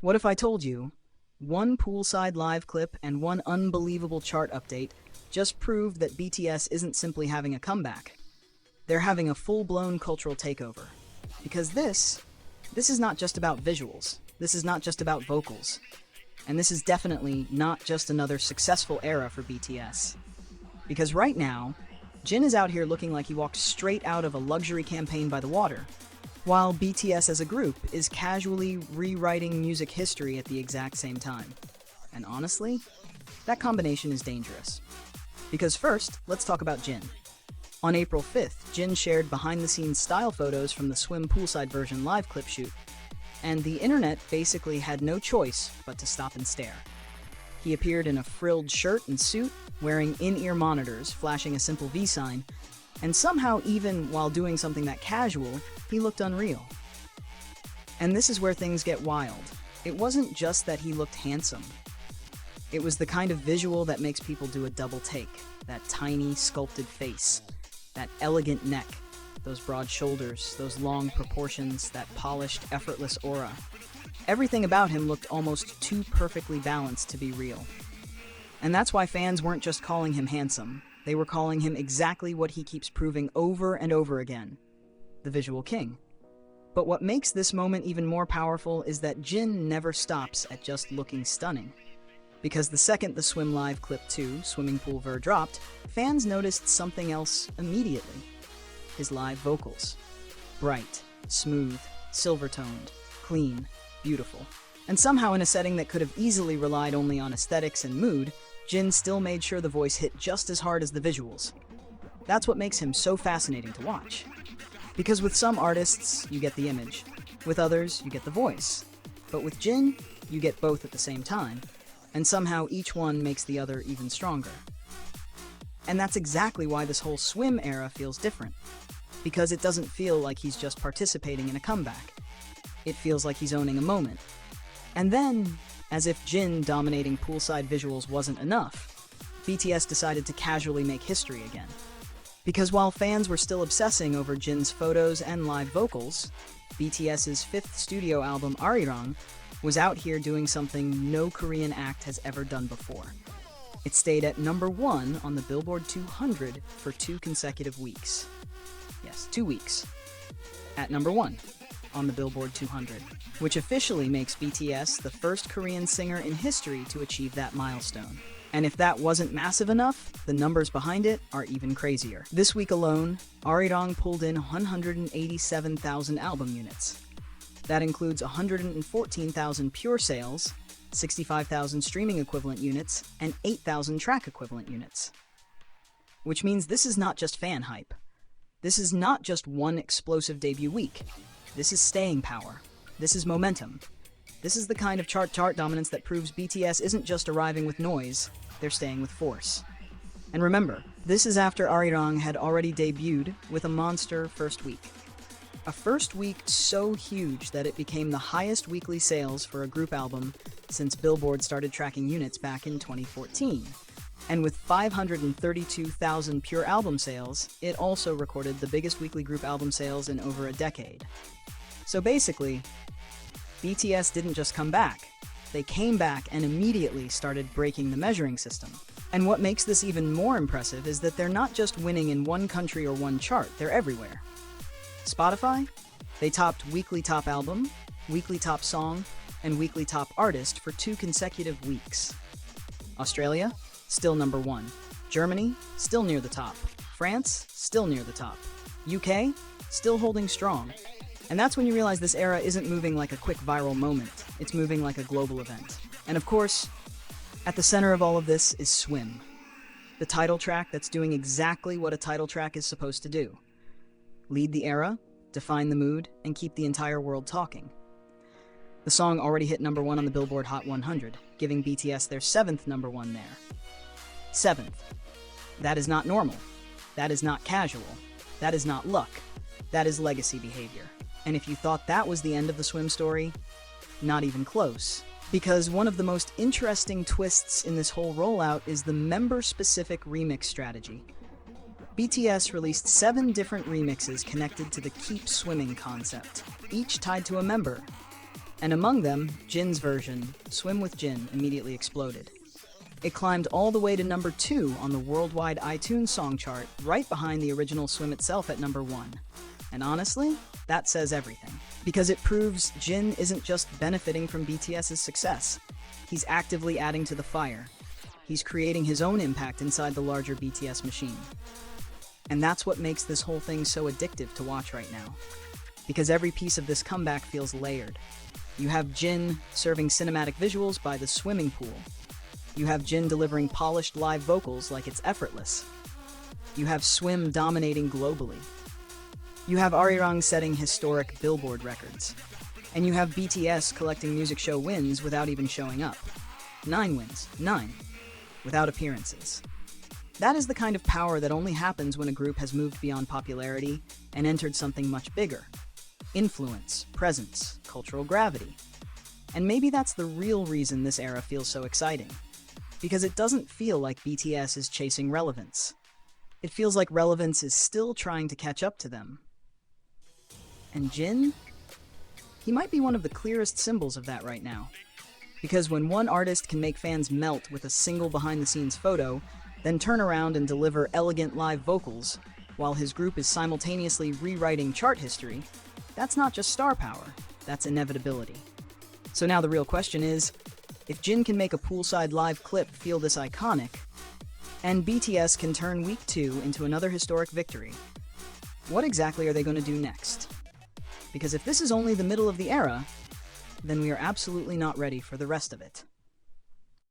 What if I told you one poolside live clip and one unbelievable chart update just proved that BTS isn't simply having a comeback. They're having a full-blown cultural takeover. Because this is not just about visuals. This is not just about vocals. And this is definitely not just another successful era for BTS. Because right now, Jin is out here looking like he walked straight out of a luxury campaign by the water, while BTS as a group is casually rewriting music history at the exact same time. And honestly, that combination is dangerous. Because first, let's talk about Jin. On April 5th, Jin shared behind-the-scenes style photos from the Swim poolside version live clip shoot, and the internet basically had no choice but to stop and stare. He appeared in a frilled shirt and suit, wearing in-ear monitors, flashing a simple V sign, and somehow even while doing something that casual, he looked unreal. And this is where things get wild. It wasn't just that he looked handsome. It was the kind of visual that makes people do a double take. That tiny, sculpted face, that elegant neck, those broad shoulders, those long proportions, that polished, effortless aura. Everything about him looked almost too perfectly balanced to be real. And that's why fans weren't just calling him handsome. They were calling him exactly what he keeps proving over and over again, the visual king. But what makes this moment even more powerful is that Jin never stops at just looking stunning. Because the second the Swim Live Clip 2, Swimming Pool Ver dropped, fans noticed something else immediately. His live vocals. Bright, smooth, silver-toned, clean, beautiful. And somehow in a setting that could have easily relied only on aesthetics and mood, Jin still made sure the voice hit just as hard as the visuals. That's what makes him so fascinating to watch. Because with some artists, you get the image. With others, you get the voice. But with Jin, you get both at the same time. And somehow each one makes the other even stronger. And that's exactly why this whole Swim era feels different. Because it doesn't feel like he's just participating in a comeback. It feels like he's owning a moment. And then, as if Jin dominating poolside visuals wasn't enough, BTS decided to casually make history again. Because while fans were still obsessing over Jin's photos and live vocals, BTS's fifth studio album, Arirang, was out here doing something no Korean act has ever done before. It stayed at #1 on the Billboard 200 for 2 consecutive weeks. Yes, 2 weeks. At #1 on the Billboard 200, which officially makes BTS the first Korean singer in history to achieve that milestone. And if that wasn't massive enough, the numbers behind it are even crazier. This week alone, Arirang pulled in 187,000 album units. That includes 114,000 pure sales, 65,000 streaming equivalent units, and 8,000 track equivalent units. Which means this is not just fan hype. This is not just one explosive debut week. This is staying power. This is momentum. This is the kind of chart dominance that proves BTS isn't just arriving with noise, they're staying with force. And remember, this is after Arirang had already debuted with a monster first week. A first week so huge that it became the highest weekly sales for a group album since Billboard started tracking units back in 2014. And with 532,000 pure album sales, it also recorded the biggest weekly group album sales in over a decade. So basically, BTS didn't just come back. They came back and immediately started breaking the measuring system. And what makes this even more impressive is that they're not just winning in one country or one chart, they're everywhere. Spotify? They topped weekly top album, weekly top song, and weekly top artist for 2 consecutive weeks. Australia? Still #1. Germany? Still near the top. France? Still near the top. UK? Still holding strong. And that's when you realize this era isn't moving like a quick viral moment. It's moving like a global event. And of course, at the center of all of this is Swim, the title track that's doing exactly what a title track is supposed to do. Lead the era, define the mood, and keep the entire world talking. The song already hit #1 on the Billboard Hot 100, giving BTS their 7th #1 there. 7th. That is not normal. That is not casual. That is not luck. That is legacy behavior. And if you thought that was the end of the Swim story, not even close. Because one of the most interesting twists in this whole rollout is the member-specific remix strategy. BTS released 7 different remixes connected to the Keep Swimming concept, each tied to a member. And among them, Jin's version, Swim with Jin, immediately exploded. It climbed all the way to number 2 on the worldwide iTunes song chart, right behind the original Swim itself at number 1. And honestly, that says everything. Because it proves Jin isn't just benefiting from BTS's success. He's actively adding to the fire. He's creating his own impact inside the larger BTS machine. And that's what makes this whole thing so addictive to watch right now. Because every piece of this comeback feels layered. You have Jin serving cinematic visuals by the swimming pool. You have Jin delivering polished live vocals like it's effortless. You have Swim dominating globally. You have Arirang setting historic Billboard records. And you have BTS collecting music show wins without even showing up. 9 wins, 9, without appearances. That is the kind of power that only happens when a group has moved beyond popularity and entered something much bigger. Influence, presence, cultural gravity. And maybe that's the real reason this era feels so exciting. Because it doesn't feel like BTS is chasing relevance. It feels like relevance is still trying to catch up to them. And Jin? He might be one of the clearest symbols of that right now. Because when one artist can make fans melt with a single behind-the-scenes photo, then turn around and deliver elegant live vocals, while his group is simultaneously rewriting chart history, that's not just star power, that's inevitability. So now the real question is, if Jin can make a poolside live clip feel this iconic, and BTS can turn week 2 into another historic victory, what exactly are they going to do next? Because if this is only the middle of the era, then we are absolutely not ready for the rest of it.